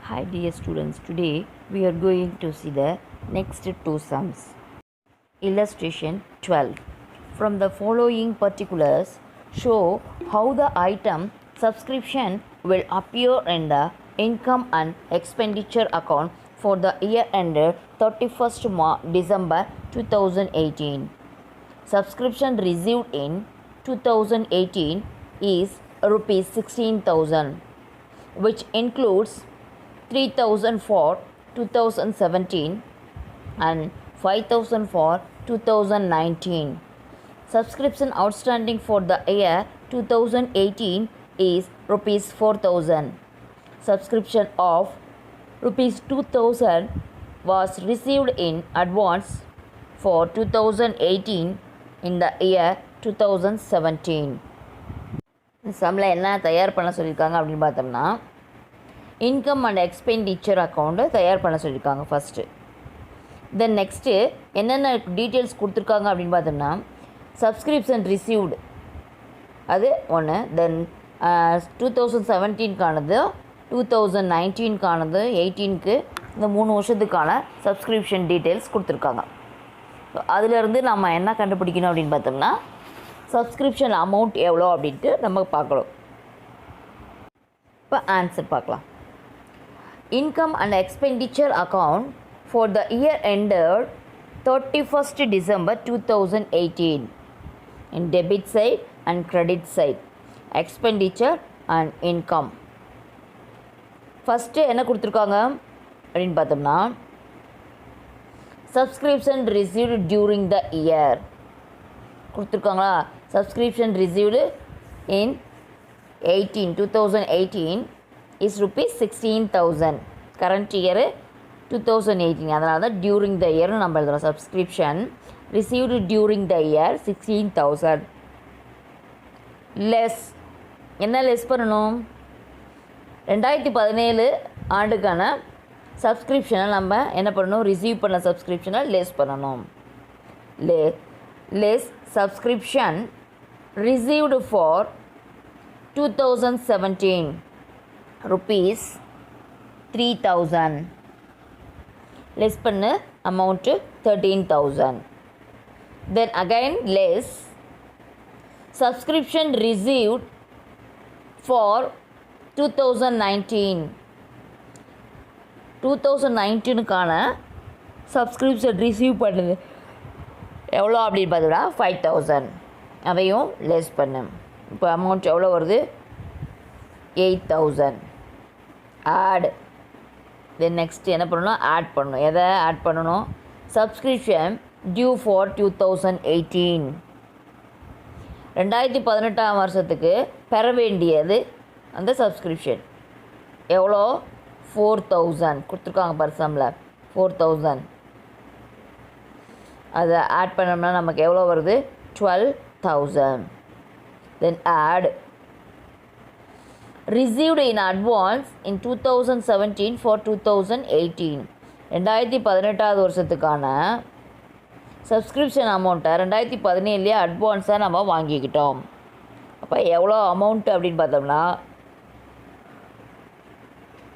Hi dear students, today we are going to see the next two sums. Illustration 12. From the following particulars, show how the item subscription will appear in the income and expenditure account for the year ended 31st December 2018. Subscription received in 2018 is rupees 16,000, which includes 3,000 for 2017 and 5,000 for 2019. Subscription outstanding for the year 2018 is rupees 4,000. Subscription of rupees 2,000 was received in advance for 2018 in the year 2017. சம்மில் என்ன தயார் பண்ண சொல்லியிருக்காங்க அப்படின்னு பார்த்தோம்னா income and expenditure அக்கௌண்ட்டை தயார் பண்ண சொல்லியிருக்காங்க ஃபஸ்ட்டு. தென் நெக்ஸ்ட்டு என்னென்ன டீட்டெயில்ஸ் கொடுத்துருக்காங்க அப்படின்னு பார்த்தோம்னா சப்ஸ்கிரிப்ஷன் ரிசீவ்டு அது ஒன்று, தென் 2017க்கானது, 2019க்கானது, 18க்கு இந்த 3 வருஷத்துக்கான சப்ஸ்கிரிப்ஷன் டீட்டெயில்ஸ் கொடுத்துருக்காங்க. ஸோ அதிலேருந்து நம்ம என்ன கண்டுபிடிக்கணும் அப்படின்னு பார்த்தோம்னா சப்ஸ்கிரிப்ஷன் அமௌண்ட் எவ்வளோ அப்படின்ட்டு நம்ம பார்க்கணும். இப்போ ஆன்சர் பார்க்கலாம். Income and expenditure account for the year ended 31st December 2018 in debit side and credit side, expenditure and income. First என்ன கொடுத்துருக்காங்க அப்படின்னு பார்த்தோம்னா subscription received during the year கொடுத்துருக்காங்களா. subscription received in 2018 is rupees 16,000. current year 2018, அதனால தான் during the இயர்னு நம்ம எழுதுகிறோம். Subscription received during the year 16,000. Less என்ன லெஸ் பண்ணணும்? 2017 ஆண்டுக்கான சப்ஸ்கிரிப்ஷனை நம்ம என்ன பண்ணணும்? ரிசீவ் பண்ண சப்ஸ்கிரிப்ஷனை லெஸ் பண்ணணும். Less subscription received for 2017 rupees 3,000. less பண்ணு amount 13,000. then again less subscription received for 2019. 2019க்கான சப்ஸ்கிரிப்ஷன் ரிசீவ் பண்ணுது எவ்வளோ அப்படின்னு பார்த்தோம்னா 5,000. அதையும் லெஸ் பண்ணு. இப்போ அமௌண்ட் எவ்வளோ வருது? 8,000. ஆட். தென் நெக்ஸ்ட் என்ன பண்ணணும்? ஆட் பண்ணணும். எதை ஆட் பண்ணணும்? Subscription due for 2018. 2018 வருஷத்துக்கு பெற வேண்டியது அந்த சப்ஸ்கிரிப்ஷன் எவ்வளோ? 4,000 கொடுத்துருக்காங்க பர்சமில் 4,000. அதை ஆட் பண்ணோம்னா நமக்கு எவ்வளோ வருது? 12,000. Then add received in advance in 2017 for 2018. 2018 வருஷத்துக்கான சப்ஸ்கிரிப்ஷன் அமௌண்ட்டை 2017 அட்வான்ஸாக நம்ம வாங்கிக்கிட்டோம். அப்போ எவ்வளோ அமௌண்ட் அப்படின்னு பார்த்தோம்னா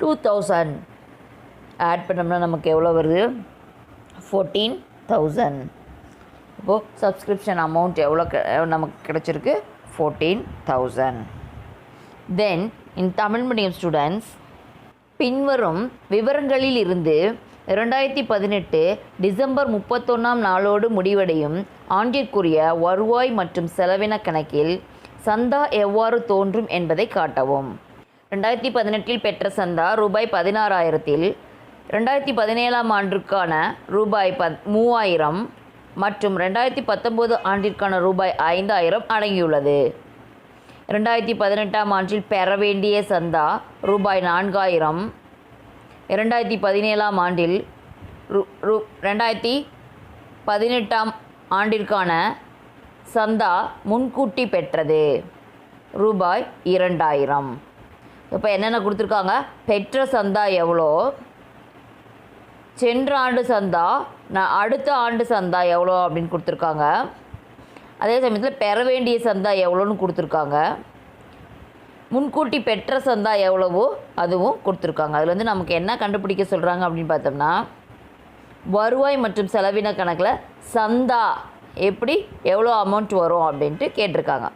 2,000. ஆட் பண்ணோம்னா நமக்கு எவ்வளோ வருது? 14,000. இப்போது சப்ஸ்கிரிப்ஷன் அமௌண்ட் எவ்வளோ நமக்கு கிடச்சிருக்கு? 14,000. தென் இன் தமிழ் மீடியம் ஸ்டூடெண்ட்ஸ், பின்வரும் விவரங்களில் இருந்து 2018 டிசம்பர் 31ஆம் நாளோடு முடிவடையும் ஆண்டிற்குரிய வருவாய் மற்றும் செலவின கணக்கில் சந்தா எவ்வாறு தோன்றும் என்பதை காட்டவும். 2018 பெற்ற சந்தா ரூபாய் 16,000, 2017ஆம் ஆண்டிற்கான ரூபாய் 3,000 மற்றும் 2019 ஆண்டிற்கான ரூபாய் 5,000 அடங்கியுள்ளது. 2018ஆம் ஆண்டில் பெற வேண்டிய சந்தா ரூபாய் 4,000. 2017ஆம் ஆண்டில் 2018ஆம் ஆண்டிற்கான சந்தா முன்கூட்டி பெற்றது ரூபாய் 2,000. இப்போ என்னென்ன கொடுத்துருக்காங்க? பெற்ற சந்தா எவ்வளோ, சென்ற ஆண்டு சந்தா, அடுத்த ஆண்டு சந்தா எவ்வளோ அப்படின்னு கொடுத்துருக்காங்க. அதே சமயத்தில் பெற வேண்டிய சந்தா எவ்வளோன்னு கொடுத்துருக்காங்க. முன்கூட்டி பெற்ற சந்தா எவ்வளவோ அதுவும் கொடுத்துருக்காங்க. அதில் வந்து நமக்கு என்ன கண்டுபிடிக்க சொல்கிறாங்க அப்படின்னு பார்த்தோம்னா, வருவாய் மற்றும் செலவின கணக்கில் சந்தா எப்படி எவ்வளோ அமௌண்ட் வரும் அப்படின்ட்டு கேட்டிருக்காங்க.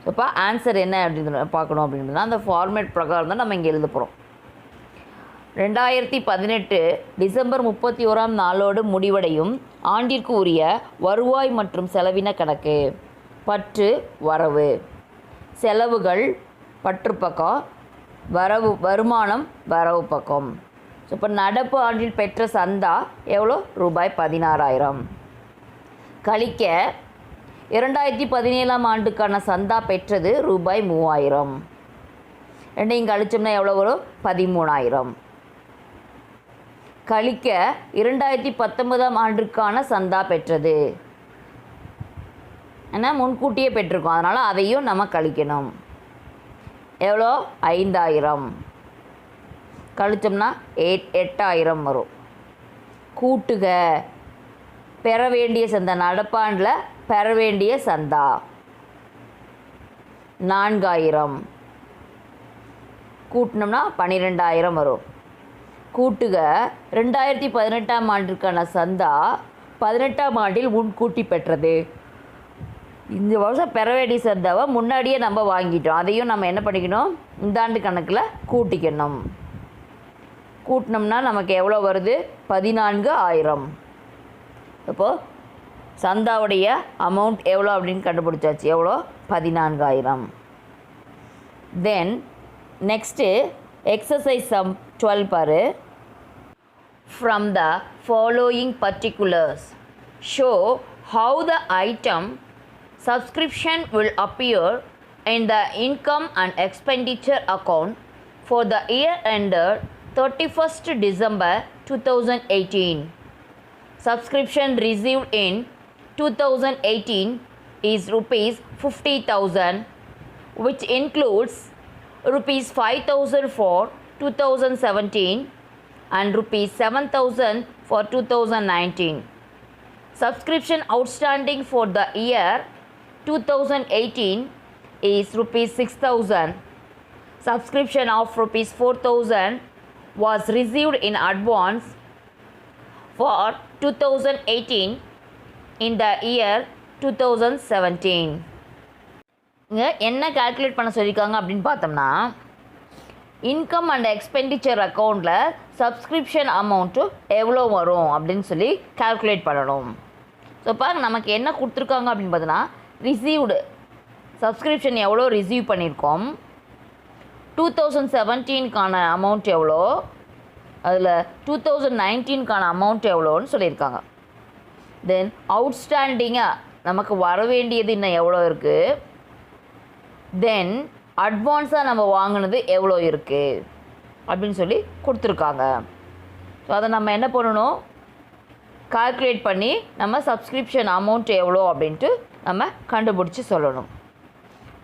ஸோ இப்போ ஆன்சர் என்ன அப்படின்னு பார்க்கணும் அப்படின்னா, அந்த ஃபார்மேட் பிரகாரம் தான் நம்ம இங்கே எழுத போகிறோம். 2018 டிசம்பர் 31ஆம் நாளோடு முடிவடையும் ஆண்டிற்கு உரிய வருவாய் மற்றும் செலவின கணக்கு. பற்று வரவு, செலவுகள் பற்று பக்கம், வருமானம் வரவு பக்கம். ஸோ இப்போ நடப்பு ஆண்டில் பெற்ற சந்தா எவ்வளோ? ரூபாய் 16,000. கழிக்க 2017ஆம் ஆண்டுக்கான சந்தா பெற்றது ரூபாய் 3,000. ரெண்டையும் கழிச்சோம்னா எவ்வளோ வரும்? 13,000. கழிக்க 2019ஆம் ஆண்டுக்கான சந்தா பெற்றது, ஏன்னா முன்கூட்டியே பெற்றிருக்கோம், அதனால் அதையும் நம்ம கழிக்கணும். எவ்வளோ? 5,000. கழிச்சோம்னா 8,000 வரும். கூட்டுக பெற வேண்டிய சந்தா, நடப்பாண்டில் பெற வேண்டிய சந்தா 4,000. கூட்டினோம்னா 12,000 வரும். கூட்டுக 2018ஆம் ஆண்டிற்கான சந்தா 18ஆம் ஆண்டில் முன்கூட்டி பெற்றது. இந்த வருஷம் பெற வேண்டிய சந்தாவை முன்னாடியே நம்ம வாங்கிட்டோம், அதையும் நம்ம என்ன பண்ணிக்கணும்? இந்த ஆண்டு கணக்கில் கூட்டிக்கணும். கூட்டினோம்னா நமக்கு எவ்வளோ வருது? 14,000. இப்போது சந்தாவுடைய அமௌண்ட் எவ்வளோ அப்படின்னு கண்டுபிடிச்சாச்சு. எவ்வளோ? 14,000. தென் நெக்ஸ்ட்டு எக்ஸசைஸ் சம் 12 பாரு. From the following particulars, show how the item subscription will appear in the income and expenditure account for the year ended 31st December 2018. Subscription received in 2018 is rupees 50,000, which includes rupees 5,000 for 2017 and rupees 7,000 for 2019. Subscription outstanding for the year 2018 is rupees 6,000. Subscription of rupees 4,000 was received in advance for 2018 in the year 2017. இங்கே என்ன calculate பண்ண சொல்லியிருக்காங்க அப்படின்னு பார்த்தோம்னா, income and expenditure அக்கௌண்ட்டில் subscription amount எவ்வளோ வரும் அப்படின்னு சொல்லி கால்குலேட் பண்ணணும். ஸோ பாருங்க, நமக்கு என்ன கொடுத்துருக்காங்க அப்படின்னு பார்த்தோன்னா, ரிசீவ்டு சப்ஸ்கிரிப்ஷன் எவ்வளோ ரிசீவ் பண்ணியிருக்கோம், 2017க்கான அமௌண்ட் எவ்வளோ, அதில் 2019க்கான அமௌண்ட் எவ்வளோன்னு சொல்லியிருக்காங்க. தென் அவுட்ஸ்டாண்டிங்காக நமக்கு வர வேண்டியது இன்னும் எவ்வளோ இருக்குது, தென் அட்வான்ஸாக நம்ம வாங்கினது எவ்வளோ இருக்குது அப்படின்னு சொல்லி கொடுத்துருக்காங்க. ஸோ அதை நம்ம என்ன பண்ணணும்? கால்குலேட் பண்ணி நம்ம சப்ஸ்கிரிப்ஷன் அமௌண்ட் எவ்வளோ அப்படின்ட்டு நம்ம கண்டுபிடிச்சி சொல்லணும்.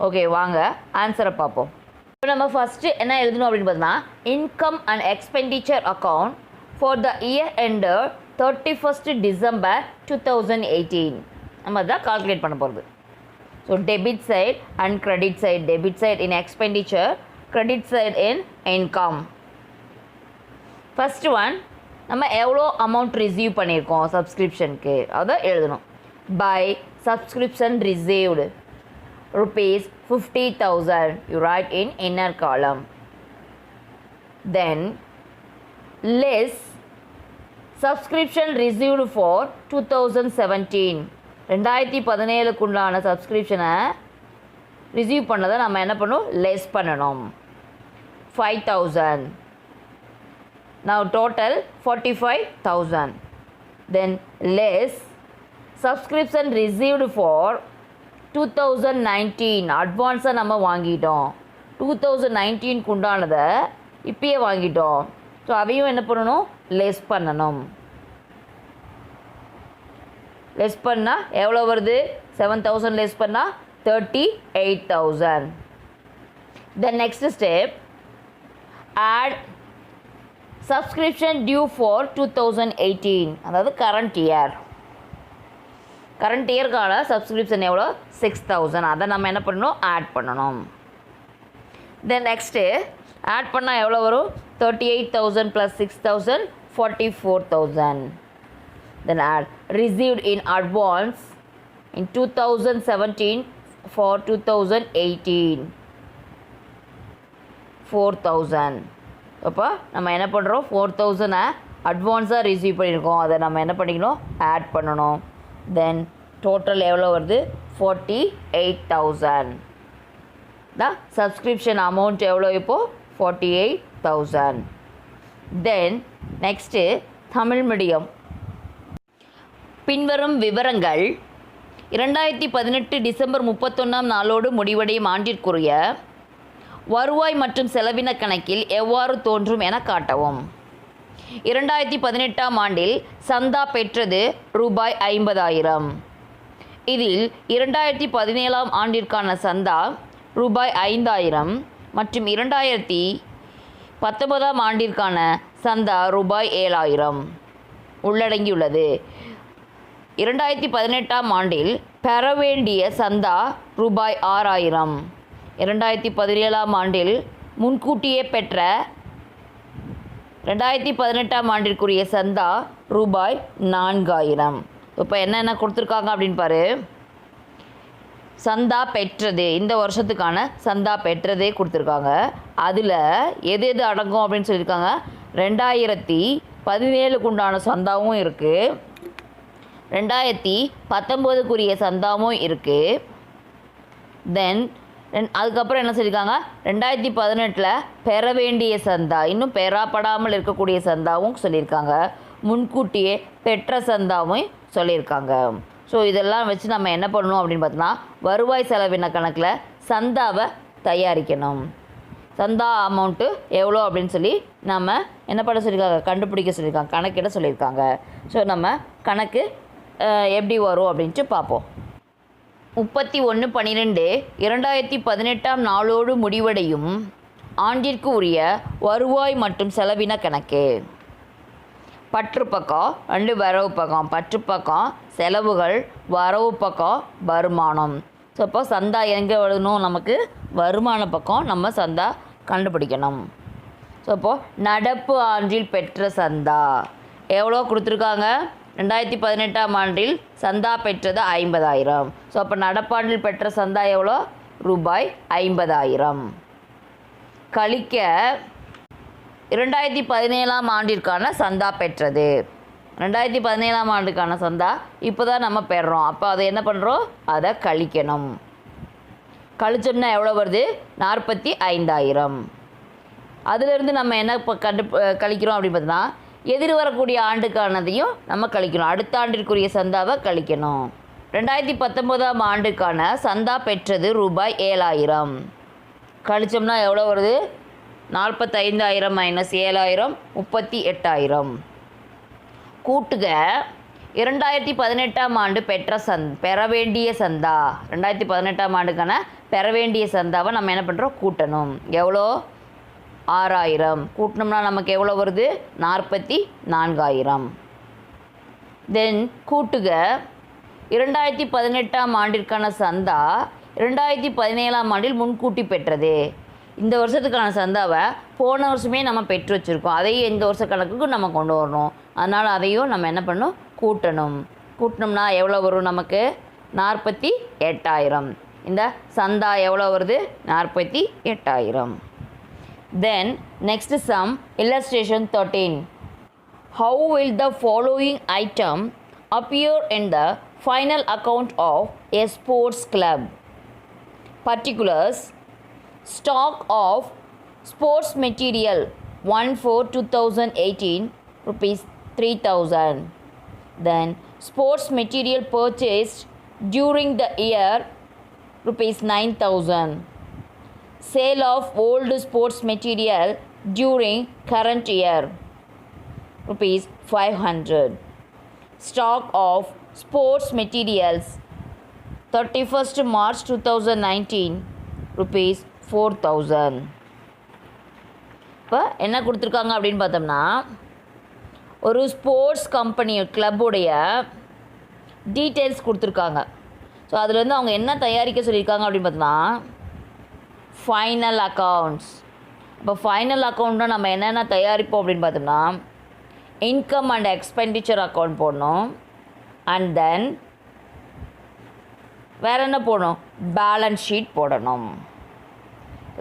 ஓகே, வாங்க ஆன்சரை பார்ப்போம். இப்போ நம்ம ஃபஸ்ட்டு என்ன எழுதணும் அப்படின்னு பார்த்தோம்னா, income and expenditure account for the year ended 31st December 2018 நம்ம தான் கால்குலேட் பண்ண போகிறது. So debit side and credit side. Debit side in expenditure, credit side in income. First one, நம்ம எவ்வளோ அமௌண்ட் ரிசீவ் பண்ணியிருக்கோம் சப்ஸ்கிரிப்ஷனுக்கு அதை எழுதணும். By subscription received rupees 50,000, you write in inner column. Then less subscription received for 2017, 2017க்குண்டான சப்ஸ்கிரிப்ஷனை receive பண்ணதை நம்ம என்ன பண்ணணும்? லெஸ் பண்ணணும். 5,000. Now total 45,000. Then less subscription received for 2019, அட்வான்ஸாக நம்ம வாங்கிட்டோம், 2019க்கு உண்டானதை இப்பயே வாங்கிட்டோம். ஸோ அதையும் என்ன பண்ணணும்? லெஸ் பண்ணணும். லெஸ் பண்ணால் எவ்வளோ வருது? 7,000 லெஸ் பண்ணால் 38,000. Then next step, add subscription due for 2018, அதாவது கரண்ட் இயர். கரண்ட் இயர்க்கான சப்ஸ்கிரிப்ஷன் எவ்வளோ? 6,000. அதை நம்ம என்ன பண்ணணும்? ஆட் பண்ணணும். தென் நெக்ஸ்ட்டு ஆட் பண்ணால் எவ்வளோ வரும் 38,000 + 6,000 44,000. Then add received in advance in 2017 for 2018 4,000. அப்போ நம்ம என்ன பண்ணுறோம் 4,000 அட்வான்ஸாக ரிசீவ் பண்ணியிருக்கோம், அதை நம்ம என்ன பண்ணிக்கணும் ஆட் பண்ணணும். தென் டோட்டல் எவ்வளோ வருது 48,000. த சப்ஸ்கிரிப்ஷன் அமௌண்ட் எவ்வளோ இப்போது 48,000. Then next Tamil medium. பின்வரும் விவரங்கள் 2018 டிசம்பர் 31ஆம் நாளோடு முடிவடையும் ஆண்டிற்குரிய வருவாய் மற்றும் செலவின கணக்கில் எவ்வாறு தோன்றும் என காட்டவும். 2018ஆம் ஆண்டில் சந்தா பெற்றது ரூபாய் 50,000. இதில் 2017ஆம் ஆண்டிற்கான சந்தா ரூபாய் 5,000 மற்றும் 2019ஆம் ஆண்டிற்கான சந்தா ரூபாய் 7,000 உள்ளடங்கியுள்ளது. 2018ஆம் ஆண்டில் பெற வேண்டிய சந்தா ரூபாய் 6,000. 2017ஆம் ஆண்டில் முன்கூட்டியே பெற்ற 2018ஆம் ஆண்டிற்குரிய சந்தா ரூபாய் 4,000. இப்போ என்னென்ன கொடுத்துருக்காங்க அப்படின்னு பாரு. சந்தா பெற்றது, இந்த வருஷத்துக்கான சந்தா பெற்றதே கொடுத்துருக்காங்க. அதில் எது எது அடங்கும் அப்படின்னு சொல்லியிருக்காங்க. 2017க்கு உண்டான சந்தாவும் இருக்குது, 2019க்குரிய சந்தாவும் இருக்குது. தென் அதுக்கப்புறம் என்ன சொல்லியிருக்காங்க 2018 பெற வேண்டிய சந்தா, இன்னும் பெறப்படாமல் இருக்கக்கூடிய சந்தாவும் சொல்லியிருக்காங்க, முன்கூட்டியே பெற்ற சந்தாவும் சொல்லியிருக்காங்க. ஸோ இதெல்லாம் வச்சு நம்ம என்ன பண்ணணும் அப்படின்னு பார்த்தோன்னா வருவாய் செலவின கணக்கில் சந்தாவை தயாரிக்கணும். சந்தா அமௌண்ட்டு எவ்வளோ அப்படின்னு சொல்லி நம்ம என்ன பண்ண சொல்லியிருக்காங்க கண்டுபிடிக்க சொல்லியிருக்காங்க, கணக்கிட சொல்லியிருக்காங்க. ஸோ நம்ம கணக்கு எப்படி வரும் அப்படின்ட்டு பார்ப்போம். 31/12/2018ஆம் நாளோடு முடிவடையும் ஆண்டிற்கு உரிய வருவாய் மற்றும் செலவின கணக்கு. பற்று பக்கம் அண்டு வரவு பக்கம். பற்று பக்கம் செலவுகள், வரவு பக்கம் வருமானம். ஸோ இப்போ சந்தா எங்கே எழுதணும், நமக்கு வருமான பக்கம் நம்ம சந்தா கண்டுபிடிக்கணும். ஸோ இப்போது நடப்பு ஆண்டில் பெற்ற சந்தா எவ்வளோ கொடுத்துருக்காங்க. 2018ஆம் ஆண்டில் சந்தா பெற்றது 50,000. ஸோ அப்போ நடப்பாண்டில் பெற்ற சந்தா எவ்வளோ ரூபாய் 50,000 கழிக்க 2017ஆம் ஆண்டிற்கான சந்தா பெற்றது. 2017ஆம் ஆண்டுக்கான சந்தா இப்போ தான் நம்ம பெறுறோம், அப்போ அதை என்ன பண்ணுறோம் அதை கழிக்கணும். கழிச்சோம்னா எவ்வளோ வருது 45,000. அதிலிருந்து நம்ம என்ன இப்போ கழிக்கிறோம் அப்படின்னு பார்த்தோன்னா எதிர் வரக்கூடிய ஆண்டுக்கானதையும் நம்ம கழிக்கணும், அடுத்த ஆண்டிற்குரிய சந்தாவை கழிக்கணும். 2019ஆம் ஆண்டுக்கான சந்தா பெற்றது ரூபாய் 7,000. கழிச்சோம்னா எவ்வளோ வருது 45,000 - 7,000 38,000. கூட்டுக 2018ஆம் ஆண்டு பெற வேண்டிய சந்தா, 2018ஆம் ஆண்டுக்கான பெற வேண்டிய சந்தாவை நம்ம என்ன பண்ணுறோம் கூட்டணும். எவ்வளோ 6,000 கூட்டினோம்னா நமக்கு எவ்வளோ வருது 44,000. தென் கூட்டுக 2018ஆம் ஆண்டிற்கான சந்தா 2017ஆம் ஆண்டில் முன்கூட்டி பெற்றது. இந்த வருஷத்துக்கான சந்தாவை போன வருஷமே நம்ம பெற்று வச்சுருக்கோம், அதையும் இந்த வருஷ கணக்குக்கு நம்ம கொண்டு வரணும். அதனால் அதையும் நம்ம என்ன பண்ணணும் கூட்டணும். கூட்டினோம்னா எவ்வளோ வரும் நமக்கு 48,000. இந்த சந்தா எவ்வளோ வருது 48,000. Then next sum illustration 13. How will the following item appear in the final account of a sports club? Particulars: stock of sports material 1/4/2018 rupees 3,000. Then sports material purchased during the year rupees 9,000. Sale of old sports material during current year rupees 500. Stock of sports materials 31st March 2019 rupees 4,000. இப்போ என்ன கொடுத்துருக்காங்க அப்படின்னு பார்த்தோம்னா ஒரு sports company கிளப்புடைய details கொடுத்துருக்காங்க. So அதில் வந்து அவங்க என்ன தயாரிக்க சொல்லியிருக்காங்க அப்படின்னு பார்த்தோம்னா ஃபைனல் அக்கௌண்ட்ஸ். இப்போ ஃபைனல் அக்கௌண்ட்டாக நம்ம என்னென்ன தயாரிப்போம் அப்படின்னு பார்த்தோம்னா, இன்கம் அண்ட் எக்ஸ்பெண்டிச்சர் அக்கௌண்ட் போடணும். அண்ட் தென் வேறு என்ன போடணும்? பேலன்ஸ் ஷீட் போடணும்.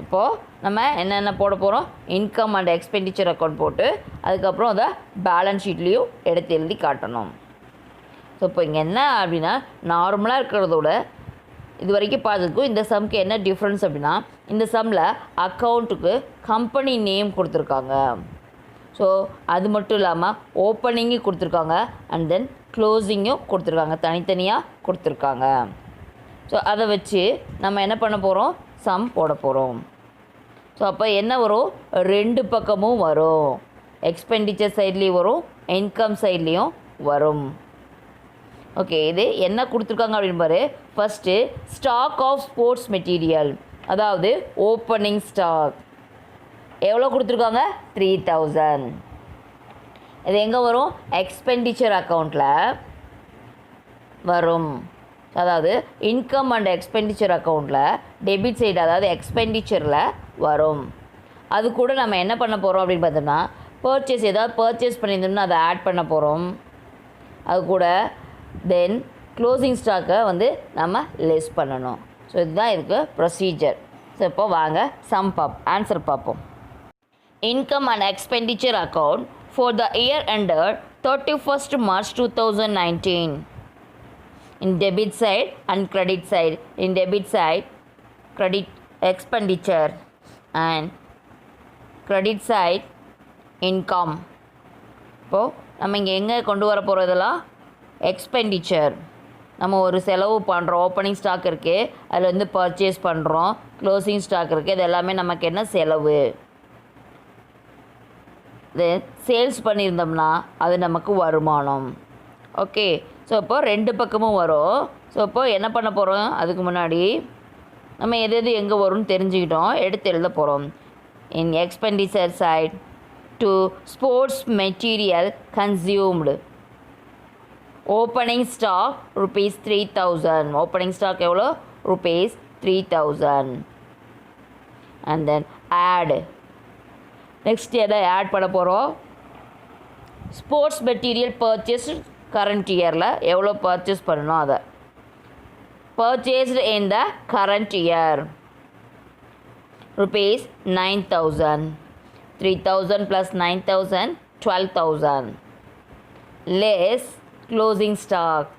இப்போது நம்ம என்னென்ன போட போகிறோம்? இன்கம் அண்ட் எக்ஸ்பெண்டிச்சர் அக்கௌண்ட் போட்டு அதுக்கப்புறம் அதை பேலன்ஸ் ஷீட்லேயும் எடுத்து எழுதி காட்டணும். ஸோ இப்போ இங்கே என்ன அப்படின்னா, நார்மலாக இருக்கிறதோட இது வரைக்கும் பார்த்ததுக்கும் இந்த சம்க்கு என்ன டிஃப்ரென்ஸ் அப்படின்னா, இந்த சம்மில் அக்கௌண்ட்டுக்கு கம்பெனி நேம் கொடுத்துருக்காங்க. ஸோ அது மட்டும் இல்லாமல் ஓப்பனிங்கும் கொடுத்துருக்காங்க, அண்ட் தென் க்ளோசிங்கும் கொடுத்துருக்காங்க, தனித்தனியாக கொடுத்துருக்காங்க. ஸோ அதை வச்சு நம்ம என்ன பண்ண போகிறோம்? சம் போட போகிறோம். ஸோ அப்போ என்ன வரும்? ரெண்டு பக்கமும் வரும். எக்ஸ்பெண்டிச்சர் சைட்லேயும் வரும், இன்கம் சைட்லேயும் வரும். ஓகே, இது என்ன கொடுத்துருக்காங்க அப்படின்னு பாரு. First stock of sports material, அதாவது ஓப்பனிங் ஸ்டாக் எவ்வளோ கொடுத்துருக்காங்க? 3000. இது எங்கே வரும்? எக்ஸ்பெண்டிச்சர் அக்கௌண்ட்டில் வரும். அதாவது இன்கம் அண்ட் எக்ஸ்பெண்டிச்சர் அக்கௌண்ட்டில் டெபிட் சைடு, அதாவது எக்ஸ்பெண்டிச்சரில் வரும். அது கூட நம்ம என்ன பண்ண போகிறோம் அப்படின்னு பார்த்தோம்னா, பர்ச்சேஸ் ஏதாவது பர்ச்சேஸ் பண்ணியிருந்தோம்னா அதை ஆட் பண்ண போகிறோம். அது கூட தென் க்ளோசிங் ஸ்டாக்கை வந்து நம்ம லெஸ் பண்ணணும். ஸோ இதுதான் இதுக்கு ப்ரொசீஜர். ஸோ இப்போ வாங்க சம் ஆன்சர் பார்ப்போம். Income and expenditure account for the year ended 31st March 2019. In debit side and credit side. In debit side, credit expenditure, and credit side, income. இப்போது நம்ம இங்கே எங்கே கொண்டு வர போகிறதெல்லாம் எக்ஸ்பெண்டிச்சர். நம்ம ஒரு செலவு பண்ணுறோம், ஓப்பனிங் ஸ்டாக் இருக்குது, அதில் வந்து பர்ச்சேஸ் பண்ணுறோம், க்ளோசிங் ஸ்டாக் இருக்குது, இது எல்லாமே நமக்கு என்ன செலவு. இது சேல்ஸ் பண்ணியிருந்தோம்னா அது நமக்கு வருமானம். ஓகே, ஸோ இப்போ ரெண்டு பக்கமும் வரும். ஸோ இப்போ என்ன பண்ண போகிறோம்? அதுக்கு முன்னாடி நம்ம எது எது எங்கே வரும்னு தெரிஞ்சுக்கிட்டோம், எடுத்து எழுத போகிறோம். In expenditure side to sports material consumed. Opening stock ₹3000. Opening stock எவ்வளோ? ₹3000. And then add. நெக்ஸ்ட் எதை ஆட் பண்ண போகிறோம்? ஸ்போர்ட்ஸ் மெட்டீரியல் பர்ச்சேஸ் கரண்ட் இயரில் எவ்வளோ பர்ச்சேஸ் பண்ணணும் அதை. Purchased in the current year ₹9,000. 3,000 + 9,000 12,000. Less closing stock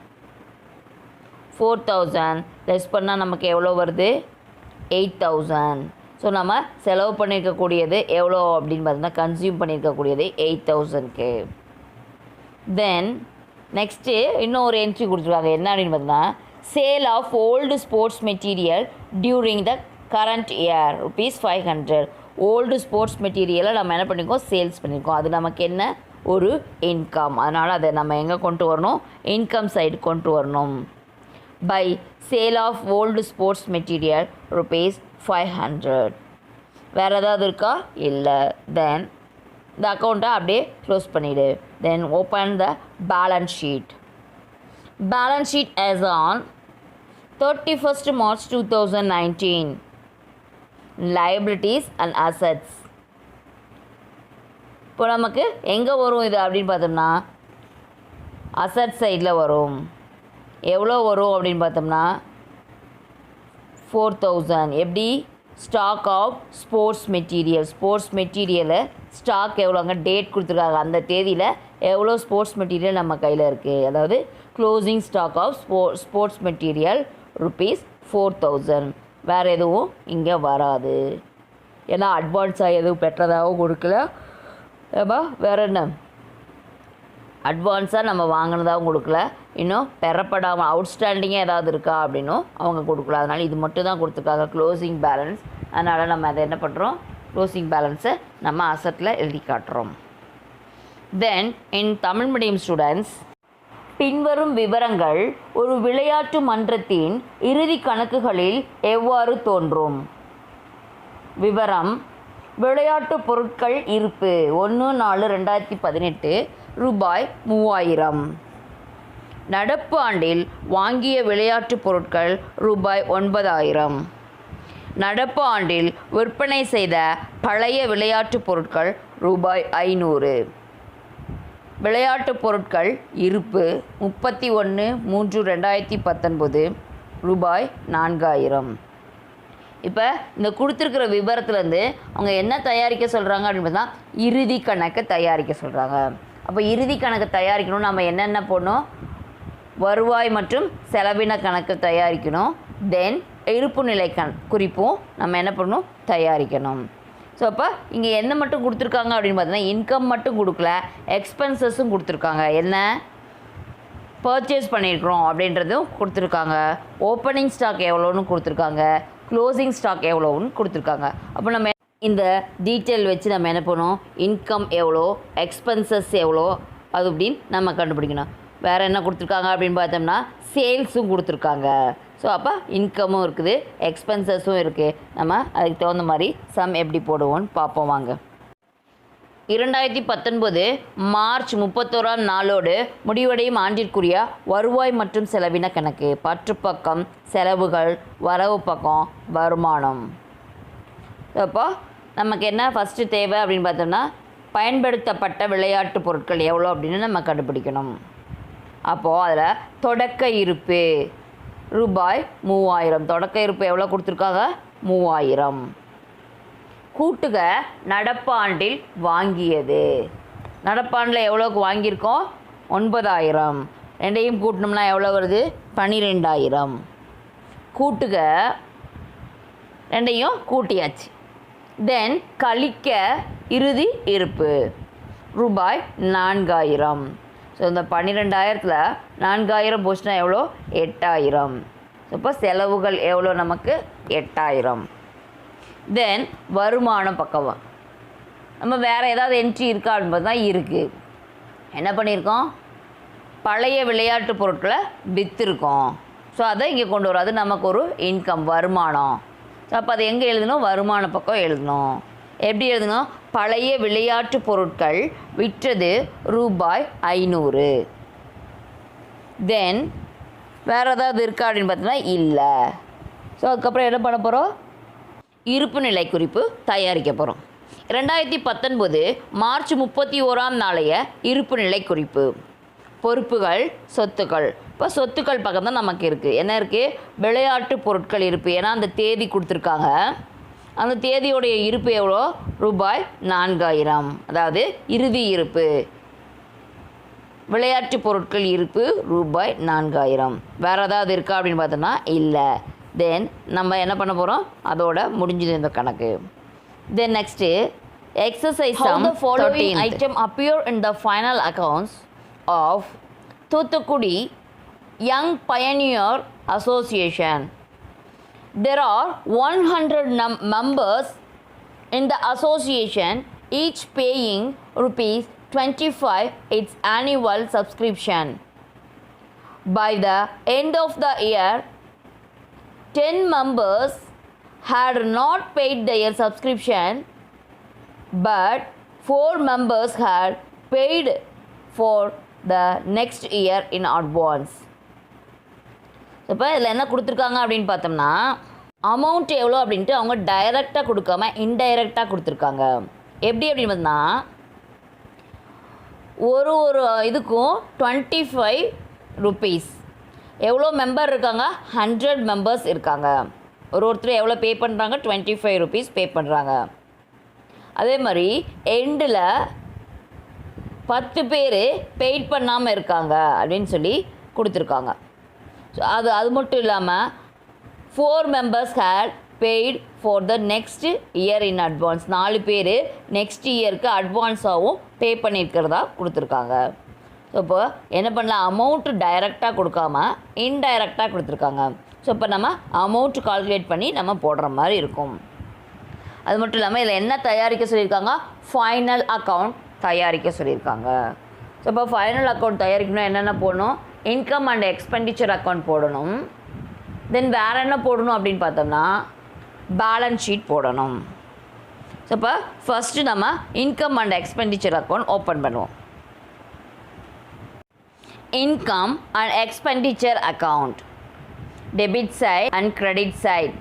4,000. Less பண்ணால் நமக்கு எவ்வளோ வருது? 8,000. ஸோ நம்ம செலவு பண்ணியிருக்கக்கூடியது எவ்வளோ அப்படின்னு பார்த்தீங்கன்னா, கன்சியூம் பண்ணியிருக்கக்கூடியது 8,000க்கு. தென் நெக்ஸ்ட்டு இன்னும் ஒரு என்ட்ரி கொடுத்துருக்காங்க. என்ன அப்படின்னு பார்த்தீங்கன்னா, sale of old sports material during the current year ₹500. Old sports மெட்டீரியலை நம்ம என்ன பண்ணியிருக்கோம்? சேல்ஸ் பண்ணியிருக்கோம். அது நமக்கு என்ன? ஒரு இன்கம். அதனால் அதை நம்ம எங்கே கொண்டு வரணும்? இன்கம் சைடு கொண்டு வரணும். By sale of old sports material ₹500. வேறு ஏதாவது இருக்கா? இல்லை. தென் இந்த அக்கௌண்ட்டை அப்படியே க்ளோஸ் பண்ணிவிடு. Then open the balance sheet. Balance sheet as on 31st March 2019. liabilities and assets. இப்போ நமக்கு எங்கே வரும் இது அப்படின்னு பார்த்தோம்னா, அசட் சைடில் வரும். எவ்வளோ வரும் அப்படின்னு பார்த்தோம்னா 4,000. எப்படி? Stock of sports material. Sports மெட்டீரியலை ஸ்டாக் எவ்வளோங்க டேட் கொடுத்துருக்காங்க, அந்த தேதியில் எவ்வளோ ஸ்போர்ட்ஸ் மெட்டீரியல் நம்ம கையில் இருக்குது. அதாவது closing stock of sports material ₹4,000. வேறு எதுவும் இங்கே வராது. ஏன்னா அட்வான்ஸாக எதுவும் பெற்றதாகவும் கொடுக்கல. ஏப்பா வேறு என்ன? அட்வான்ஸாக நம்ம வாங்கினதாகவும் கொடுக்கல. இன்னும் பெறப்படாமல் அவுட்ஸ்டாண்டிங்காக ஏதாவது இருக்கா அப்படின்னும் அவங்க கொடுக்கல. அதனால் இது மட்டும் தான் கொடுத்துருக்காங்க, க்ளோசிங் பேலன்ஸ். அதனால் நம்ம அதை என்ன பண்ணுறோம்? க்ளோசிங் பேலன்ஸை நம்ம அசட்டில் எழுதி காட்டுறோம். தென் இன் தமிழ் மீடியம் ஸ்டூடெண்ட்ஸ், பின்வரும் விவரங்கள் ஒரு விளையாட்டு மன்றத்தின் இறுதி கணக்குகளில் எவ்வாறு தோன்றும்? விவரம்: விளையாட்டு பொருட்கள் இருப்பு 1/4/2018 ₹3000. நடப்பு ஆண்டில் வாங்கிய விளையாட்டு பொருட்கள் ₹9000. நடப்பு ஆண்டில் விற்பனை செய்த பழைய விளையாட்டுப் பொருட்கள் ரூபாய் 500. விளையாட்டுப் பொருட்கள் இருப்பு 31/3/2019 ரூபாய் 4000. இப்போ இந்த கொடுத்துருக்கிற விவரத்துலேருந்து அவங்க என்ன தயாரிக்க சொல்கிறாங்க அப்படின்னு பார்த்தா இறுதி கணக்கை தயாரிக்க சொல்கிறாங்க. அப்போ இறுதி கணக்கு தயாரிக்கணும், நம்ம என்னென்ன போடணும்? வருவாய் மற்றும் செலவின கணக்கு தயாரிக்கணும். தென் இருப்பு நிலை குறிப்பும் நம்ம என்ன பண்ணணும்? தயாரிக்கணும். ஸோ அப்போ இங்கே என்ன மட்டும் கொடுத்துருக்காங்க அப்படின்னு பார்த்தீங்கன்னா இன்கம் மட்டும் கொடுக்கல, எக்ஸ்பென்சஸும் கொடுத்துருக்காங்க. என்ன பர்ச்சேஸ் பண்ணியிருக்கிறோம் அப்படின்றதும் கொடுத்துருக்காங்க. ஓப்பனிங் ஸ்டாக் எவ்வளோன்னு கொடுத்துருக்காங்க, க்ளோசிங் ஸ்டாக் எவ்வளோன்னு கொடுத்துருக்காங்க. அப்போ நம்ம இந்த டீட்டெயில் வச்சு நம்ம என்ன பண்ணணும்? இன்கம் எவ்வளோ, எக்ஸ்பென்சஸ் எவ்வளோ, அது அப்படின்னு நம்ம கண்டுபிடிக்கணும். வேறு என்ன கொடுத்துருக்காங்க அப்படின்னு பார்த்தோம்னா சேல்ஸும் கொடுத்துருக்காங்க. ஸோ அப்போ இன்கமும் இருக்குது, எக்ஸ்பென்சஸும் இருக்குது. நம்ம அதுக்கு தகுந்த மாதிரி சம் எப்படி போடுவோன்னு பார்ப்போம் வாங்க. 2019 மார்ச் 31ஆம் நாளோடு முடிவடையும் ஆண்டிற்குரிய வருவாய் மற்றும் செலவின கணக்கு. பற்றுப்பக்கம் செலவுகள், வரவு பக்கம் வருமானம். அப்போ நமக்கு என்ன ஃபஸ்ட்டு தேவை அப்படின்னு பார்த்தோம்னா பயன்படுத்தப்பட்ட விளையாட்டு பொருட்கள் எவ்வளோ அப்படின்னு நம்ம கண்டுபிடிக்கணும். அப்போது அதில் தொடக்க இருப்பு ரூபாய் 3000. தொடக்க இருப்பு எவ்வளோ கொடுத்துருக்காங்க? 3000. கூட்டுக நடப்பாண்டில் வாங்கியது. நடப்பாண்டில் எவ்வளோக்கு வாங்கியிருக்கோம்? 9000. ரெண்டையும் கூட்டினோம்னா எவ்வளோ வருது? 12000. கூட்டுக ரெண்டையும் கூட்டியாச்சு. தென் கழிக்க இறுதி இருப்பு ரூபாய் 4000. ஸோ இந்த 12000ல் 4000 போச்சுன்னா எவ்வளோ? 8000. இப்போ செலவுகள் எவ்வளோ நமக்கு? 8000. தென் வருமானம் பக்கம் நம்ம வேறு ஏதாவது என்ட்ரி இருக்கா அப்படின்பது தான் இருக்குது. என்ன பண்ணியிருக்கோம்? பழைய விளையாட்டு பொருட்களை விற்றுருக்கோம். ஸோ அதை இங்கே கொண்டு வரும். அது நமக்கு ஒரு இன்கம், வருமானம். ஸோ அப்போ அதை எங்கே எழுதணும்? வருமான பக்கம் எழுதணும். எப்படி எழுதணும்? பழைய விளையாட்டு பொருட்கள் விற்றது ரூபாய் 500. தென் வேறு ஏதாவது இருக்கா அப்படின்னு பார்த்தோம்னா இல்லை. ஸோ அதுக்கப்புறம் என்ன பண்ண போகிறோம்? இருப்பு நிலை குறிப்பு தயாரிக்க போகிறோம். 2019 மார்ச் 31ஆம் நாளைய இருப்பு நிலை குறிப்பு. பொறுப்புகள், சொத்துக்கள். இப்போ சொத்துக்கள் பக்கம் தான் நமக்கு இருக்குது. என்ன இருக்குது? விளையாட்டு பொருட்கள் இருப்பு. ஏன்னா அந்த தேதி கொடுத்துருக்காங்க. அந்த தேதியோடைய இருப்பு எவ்வளோ? ரூபாய் 4000. அதாவது இறுதி இருப்பு. விளையாட்டு பொருட்கள் இருப்பு ரூபாய் 4000. வேறு ஏதாவது இருக்கா அப்படின்னு பார்த்தோம்னா இல்லை. தென் நம்ம என்ன பண்ண போகிறோம்? அதோட முடிஞ்சது இந்த கணக்கு. Then next exercise some. The following item appear in the final accounts of Thuthukudi Young Pioneer Association. There are 100 members in the association, each paying ₹25 its annual subscription. By the end of the year, 10 members had not paid their subscription, but 4 members had paid for the next year in advance. இப்போ இதில் என்ன கொடுத்துருக்காங்க அப்படின்னு பார்த்தோம்னா amount எவ்வளோ அப்படின்ட்டு அவங்க டைரெக்டாக கொடுக்காம இன்டைரக்டாக கொடுத்துருக்காங்க. எப்படி அப்படின்னு பார்த்தோம்னா ஒரு இதுக்கும் ₹25. எவ்வளோ மெம்பர் இருக்காங்க? 100 மெம்பர்ஸ் இருக்காங்க. ஒருத்தர் எவ்வளோ பே பண்ணுறாங்க? ₹25 பே பண்ணுறாங்க. அதே மாதிரி எண்டில் 10 பேர் பெய்ட் பண்ணாமல் இருக்காங்க அப்படின்னு சொல்லி கொடுத்துருக்காங்க. ஸோ அது மட்டும் இல்லாமல் 4 members had paid for the next year in advance. 4 பேர் நெக்ஸ்ட் இயருக்கு அட்வான்ஸாகவும் பே பண்ணியிருக்கிறதா கொடுத்துருக்காங்க. ஸோ இப்போ என்ன பண்ணலாம்? அமௌண்ட்டு டைரெக்டாக கொடுக்காம இன்டைரக்டாக கொடுத்துருக்காங்க. ஸோ இப்போ நம்ம அமௌண்ட் கால்குலேட் பண்ணி நம்ம போடுற மாதிரி இருக்கும். அது மட்டும் இல்லாமல் இதில் என்ன தயாரிக்க சொல்லியிருக்காங்க? ஃபைனல் அக்கௌண்ட் தயாரிக்க சொல்லியிருக்காங்க. ஸோ இப்போ ஃபைனல் அக்கௌண்ட் தயாரிக்கணும் என்னென்ன போடணும்? இன்கம் அண்ட் எக்ஸ்பெண்டிச்சர் அக்கௌண்ட் போடணும். தென் வேறு என்ன போடணும் அப்படின்னு பார்த்தோம்னா பேலன்ஸ் ஷீட் போடணும். ஸோ இப்போ ஃபஸ்ட்டு நம்ம income and expenditure account open பண்ணுவோம். Income and expenditure account, debit side and credit side.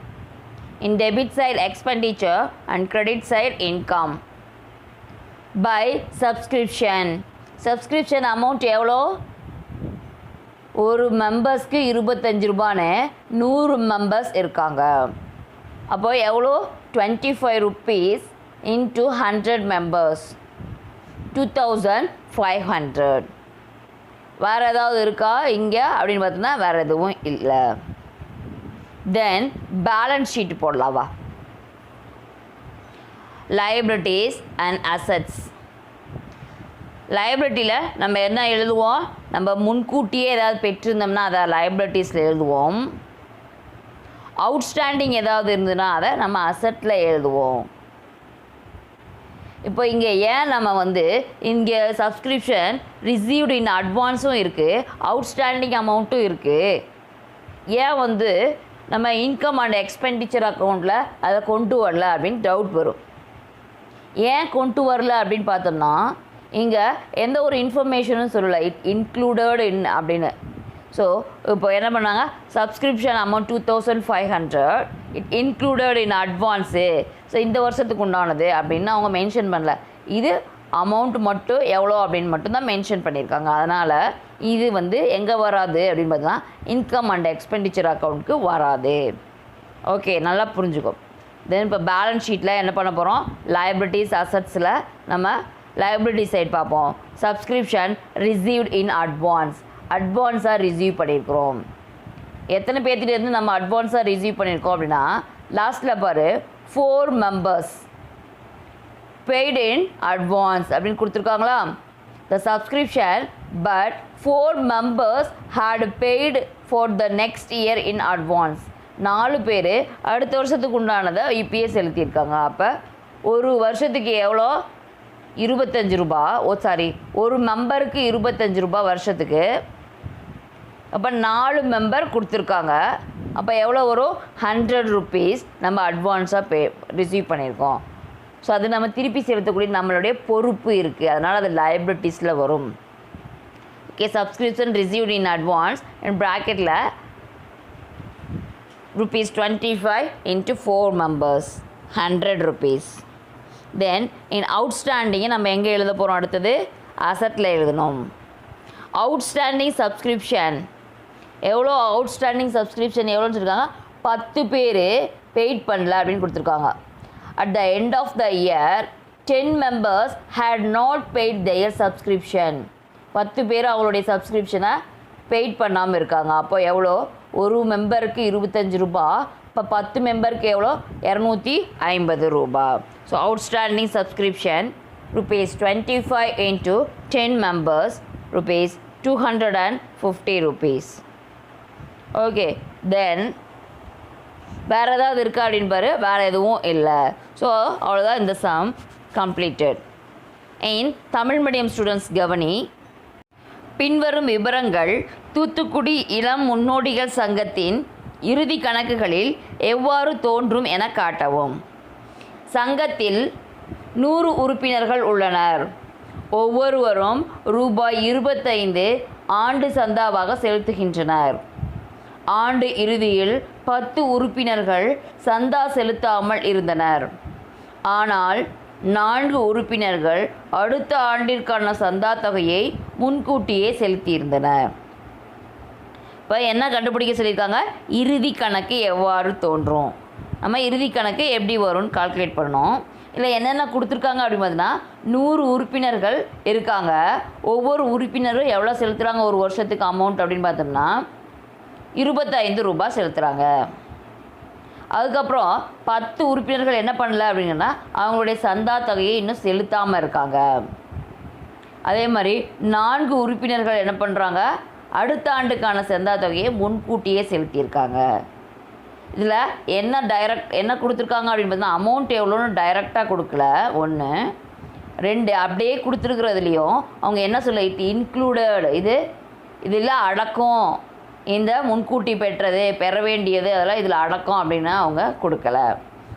in debit side expenditure and credit side income. By subscription. Subscription amount எவ்வளோ? ஒரு மெம்பர்ஸ்க்கு 25 ரூபான்னு 100 மெம்பர்ஸ் இருக்காங்க. அப்போ எவ்வளோ? 25 rupees into 100 members 2500. வேறு ஏதாவது இருக்கா இங்கே அப்படின்னு பார்த்தோன்னா வேறு எதுவும் இல்லை. தென் பேலன்ஸ் ஷீட் போடலாவா. liabilities and assets. லைபிலிட்டியில் நம்ம என்ன எழுதுவோம்? நம்ம முன்கூட்டியே ஏதாவது பெற்றிருந்தோம்னா அதை லைபிலிட்டிஸில் எழுதுவோம். அவுட்ஸ்டாண்டிங் ஏதாவது இருந்ததுன்னா அதை நம்ம அசட்டில் எழுதுவோம். இப்போ இங்கே ஏன் நம்ம இங்கே சப்ஸ்கிரிப்ஷன் ரிசீவ்டு இன் அட்வான்ஸும் இருக்குது, அவுட்ஸ்டாண்டிங் அமௌண்ட்டும் இருக்குது. ஏன் நம்ம இன்கம் அண்ட் எக்ஸ்பெண்டிச்சர் அக்கௌண்ட்டில் அதை கொண்டு வரல அப்படின்னு டவுட் வரும். ஏன் கொண்டு வரல அப்படின்னு பார்த்தோம்னா இங்கே எந்த ஒரு இன்ஃபர்மேஷனும் சொல்லலை, இட் இன்க்ளூடட் இன் அப்படின்னு. ஸோ இப்போ என்ன பண்ணாங்க, subscription amount 2500 it included in advance, so இந்த வருஷத்துக்கு உண்டானது அப்படின்னு அவங்க மென்ஷன் பண்ணல. இது அமௌண்ட் மட்டும் எவ்வளோ அப்படின்னு மட்டும்தான் மென்ஷன் பண்ணியிருக்காங்க. அதனால் இது எங்கே வராது அப்படின்னு பார்த்தோன்னா இன்கம் அண்ட் எக்ஸ்பெண்டிச்சர் அக்கௌண்ட்டுக்கு வராது. ஓகே, நல்லா புரிஞ்சுக்கோ. தென் இப்போ பேலன்ஸ் ஷீட்டில் என்ன பண்ண போகிறோம்? லைபிலிட்டிஸ் அசட்ஸில் நம்ம லைபிலிட்டி சைட் பார்ப்போம். சப்ஸ்கிரிப்ஷன் ரிசீவ்ட் இன் அட்வான்ஸாக ரிசீவ் பண்ணியிருக்கிறோம். எத்தனை பேர்த்திலேருந்து நம்ம அட்வான்ஸாக ரிசீவ் பண்ணியிருக்கோம் அப்படின்னா லாஸ்ட்டில் பாரு 4 members paid in advance அப்படின்னு கொடுத்துருக்காங்களா. the subscription but 4 members had paid for the next year in advance. 4 பேர் அடுத்த வருஷத்துக்கு உண்டானதை இப்பயே செலுத்தியிருக்காங்க. அப்போ ஒரு வருஷத்துக்கு எவ்வளோ? 25 ரூபா. ஒரு மெம்பருக்கு 25 ரூபா வருஷத்துக்கு. அப்போ 4 மெம்பர் கொடுத்துருக்காங்க. அப்போ எவ்வளோ வரும்? 100 rupees நம்ம அட்வான்ஸாக ரிசீவ் பண்ணியிருக்கோம். ஸோ அது நம்ம திருப்பி செலுத்தக்கூடிய நம்மளுடைய பொறுப்பு இருக்குது. அதனால் அது லைபிலிட்டிஸில் வரும். Okay, subscription received in advance and ப்ராக்கெட்டில் ₹25 into 4 members 100 rupees. தென் இன் அவுட்ஸ்டாண்டிங்கை நம்ம எங்கே எழுத போகிறோம்? அடுத்தது அசட்டில் எழுதணும். அவுட்ஸ்டாண்டிங் சப்ஸ்கிரிப்ஷன் எவ்வளோ? அவுட்ஸ்டாண்டிங் சப்ஸ்கிரிப்ஷன் எவ்வளோன்னு சொல்லியிருக்காங்க? 10 பேர் பெய்ட் பண்ணல அப்படின்னு கொடுத்துருக்காங்க. At the end of the year 10 members had not paid their subscription. 10 பேர் அவங்களுடைய சப்ஸ்கிரிப்ஷனை பெய்ட் பண்ணாமல் இருக்காங்க. அப்போ எவ்வளோ? ஒரு மெம்பருக்கு 25 ரூபா. இப்போ 10 மெம்பருக்கு எவ்வளோ? 250 ரூபா. So outstanding subscription ₹25 into 10 members ₹250 rupees. Okay, then வேறு ஏதாவது இருக்கா அப்படின்னு பாரு. வேறு எதுவும் இல்லை. ஸோ அவ்வளோதான், இந்த சம் கம்ப்ளீட்டட். இன் தமிழ் மீடியம் ஸ்டூடெண்ட்ஸ் கவனி. பின்வரும் விவரங்கள் தூத்துக்குடி இளம் முன்னோடிகள் சங்கத்தின் இறுதி கணக்குகளில் எவ்வாறு தோன்றும் என காட்டவும். சங்கத்தில் 100 உறுப்பினர்கள் உள்ளனர். ஒவ்வொருவரும் ₹25 ஆண்டு சந்தாவாக செலுத்துகின்றனர். ஆண்டு இறுதியில் 10 உறுப்பினர்கள் சந்தா செலுத்தாமல் இருந்தனர். ஆனால் 4 உறுப்பினர்கள் அடுத்த ஆண்டிற்கான சந்தா தொகையை முன்கூட்டியே செலுத்தியிருந்தனர். இப்போ என்ன கண்டுபிடிக்க சொல்லியிருக்காங்க? இறுதி கணக்கு எவ்வாறு தோன்றும். நம்ம இறுதி கணக்கு எப்படி வரும்னு கால்குலேட் பண்ணணும். இல்லை என்னென்ன கொடுத்துருக்காங்க அப்படின்னு பார்த்தீங்கன்னா 100 உறுப்பினர்கள் இருக்காங்க. ஒவ்வொரு உறுப்பினரும் எவ்வளோ செலுத்துகிறாங்க ஒரு வருஷத்துக்கு அமௌண்ட் அப்படின்னு பார்த்தோம்னா ₹25 செலுத்துகிறாங்க. அதுக்கப்புறம் 10 உறுப்பினர்கள் என்ன பண்ணல அப்படின்னா அவங்களுடைய சந்தா தொகையை இன்னும் செலுத்தாமல் இருக்காங்க. அதே மாதிரி 4 உறுப்பினர்கள் என்ன பண்ணுறாங்க? அடுத்த ஆண்டுக்கான சந்தா தொகையை முன்கூட்டியே செலுத்தியிருக்காங்க. இதில் என்ன கொடுத்துருக்காங்க அப்படின்னு பார்த்தீங்கன்னா அமௌண்ட் எவ்வளோன்னு டைரெக்டாக கொடுக்கல. 1 2 அப்படியே கொடுத்துருக்குறதுலையும் அவங்க என்ன சொல்ல, இட் இன்க்ளூடட், இதில் அடக்கம், இந்த முன்கூட்டி பெற வேண்டியது அதெல்லாம் இதில் அடக்கம் அப்படின்னு அவங்க கொடுக்கல.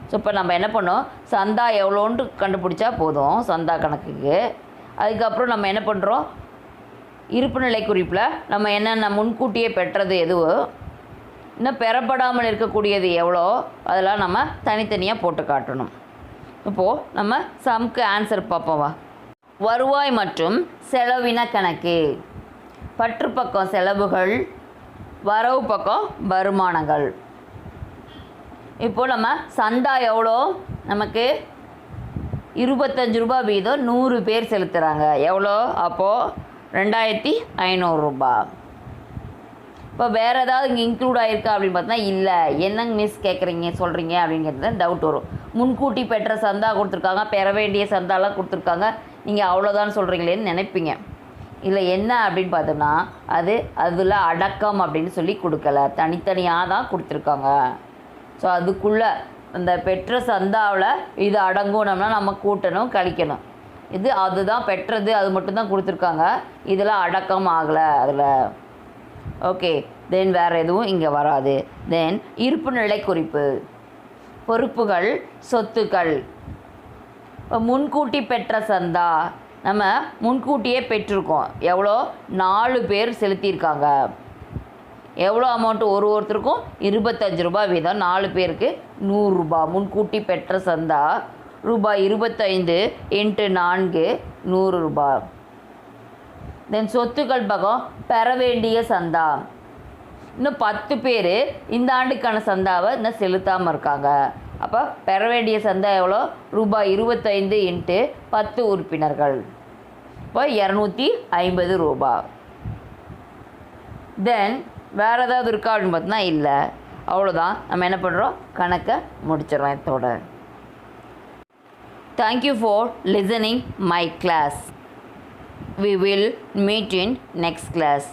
ஸோ இப்போ நம்ம என்ன பண்ணோம்? சந்தா எவ்வளோன்ட்டு கண்டுபிடிச்சா போதும் சந்தா கணக்குக்கு. அதுக்கப்புறம் நம்ம என்ன பண்ணுறோம்? இருப்புநிலை குறிப்பில் நம்ம என்னென்ன முன்கூட்டியே பெற்றது எதுவோ இன்னும் பெறப்படாமல் இருக்கக்கூடியது எவ்வளோ அதெல்லாம் நம்ம தனித்தனியாக போட்டு காட்டணும். இப்போது நம்ம சம்க்கு ஆன்சர் பார்ப்போம் வா. வருவாய் மற்றும் செலவின கணக்கு. பற்று பக்கம் செலவுகள், வரவு பக்கம் வருமானங்கள். இப்போது நம்ம சந்தா எவ்வளோ, நமக்கு 25 ரூபா வீதம் 100 பேர் செலுத்துகிறாங்க. எவ்வளோ அப்போது 2500 ரூபா. இப்போ வேறு ஏதாவது இங்கே இன்க்ளூட் ஆகிருக்கா அப்படின்னு பார்த்தா இல்லை. என்னங்க மிஸ் கேட்குறீங்க சொல்கிறீங்க அப்படிங்கிறது டவுட் வரும். முன்கூட்டி பெற்ற சந்தா கொடுத்துருக்காங்க, பெற வேண்டிய சந்தாலாம் கொடுத்துருக்காங்க, நீங்கள் அவ்வளோதான் சொல்கிறீங்களேன்னு நினைப்பீங்க. இல்லை என்ன அப்படின்னு பார்த்தோம்னா அதில் அடக்கம் அப்படின்னு சொல்லி கொடுக்கல, தனித்தனியாக தான் கொடுத்துருக்காங்க. ஸோ அதுக்குள்ளே அந்த பெற்ற சந்தாவில் இது அடங்குனோம்னா நம்ம கூட்டணும் கழிக்கணும். அதுதான் பெற்றது, அது மட்டும்தான் கொடுத்துருக்காங்க, இதில் அடக்கம் ஆகலை அதில். ஓகே, தென் வேறு எதுவும் இங்கே வராது. தென் இருப்பு நிலை குறிப்பு, பொறுப்புகள், சொத்துக்கள். இப்போ முன்கூட்டி பெற்ற சந்தா நம்ம முன்கூட்டியே பெற்றிருக்கோம். எவ்வளோ 4 பேர் செலுத்தியிருக்காங்க. எவ்வளோ அமௌண்ட்டு ஒருத்தருக்கும் 25 ரூபா வீதம், 4 பேருக்கு 100 ரூபா. முன்கூட்டி பெற்ற சந்தா ரூபாய் 25 × 4 100 ரூபா. தென் சொத்துக்கள் பக்கம் பெற வேண்டிய சந்தா. இன்னும் 10 பேர் இந்த ஆண்டுக்கான சந்தாவை இன்னும் செலுத்தாமல் இருக்காங்க. அப்போ பெற வேண்டிய சந்தா எவ்வளோ, ரூபாய் 25 × 10 உறுப்பினர்கள், இப்போ 250 ரூபா. தென் வேறு ஏதாவது இருக்கா அப்படின்னு பார்த்தோன்னா இல்லை. அவ்வளோதான், நம்ம என்ன பண்ணுறோம், கணக்கை முடிச்சிடறோம் இதோட. Thank you for listening my class. We will meet in next class.